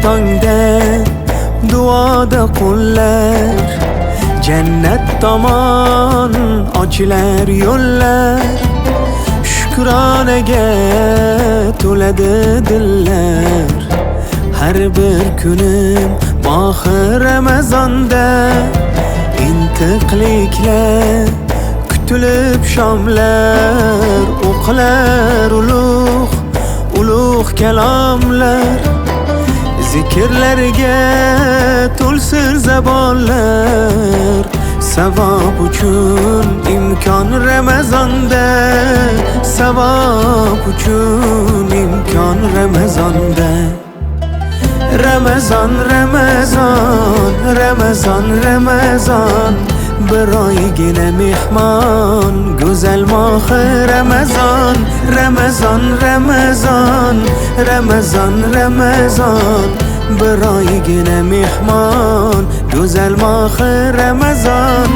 tongda duoda qullar, jannat tomon ochilar yo'llar. Shukronaga to'ladi dillar, har bir kunim mohi Ramazonda. Intiqliklar kutilib shomlar, o'qilar ulug' kalomlar. Zikrlarga to'lsin zabonlar, savob uchun imkon Ramazonda. Savob uchun imkon Ramazonda. Ramazon, Ramazon, Ramazon, Ramazon, bir oygina mehmon, go'zal mohi Ramazon. Ramazon, Ramazon, Ramazon, Ramazon, bir oygina mehmon, go'zal mohi Ramazon.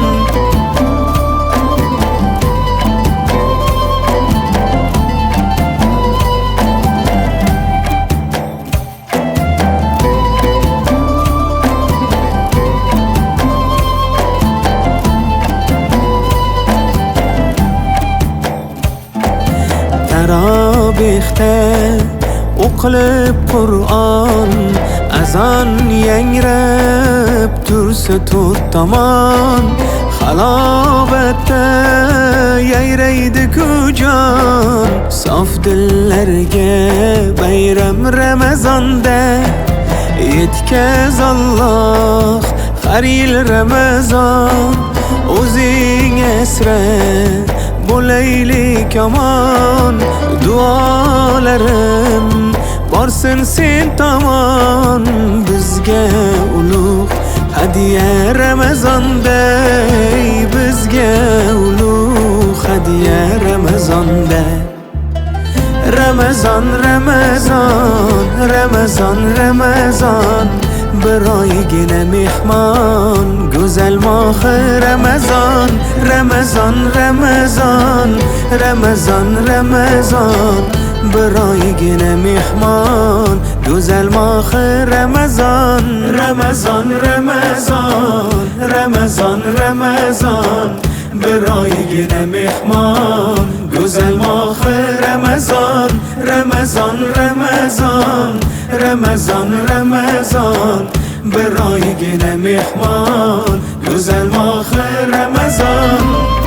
Tarobihda o'qilib Qur'on, azon yangrab tursa to'rt tomon. Halovatda yayraydi kujon, sof dillarga bayram Ramazonda. Yetkaz Alloh har yil Ramazon, o'zing asra bo'laylik omon. Duolarim borsin sen tomon, bizga ulug' hadiya Ramazonda. Bizga ulug' hadiya Ramazonda. Ramazon, Ramazon, Ramazon, Ramazon, bir oygina mehmon, go'zal mohi Ramazon. Ramazon, Ramazon, Ramazon, Ramazon, bir oygina mehmon, go'zal mohi Ramazon. Ramazon, Ramazon, Ramazon, Ramazon, bir oygina mehmon, go'zal mohi Ramazon. Ramazon, Ramazon, Ramazon, Ramazon, bir oygina mehmon, go'zal mohi Ramazon.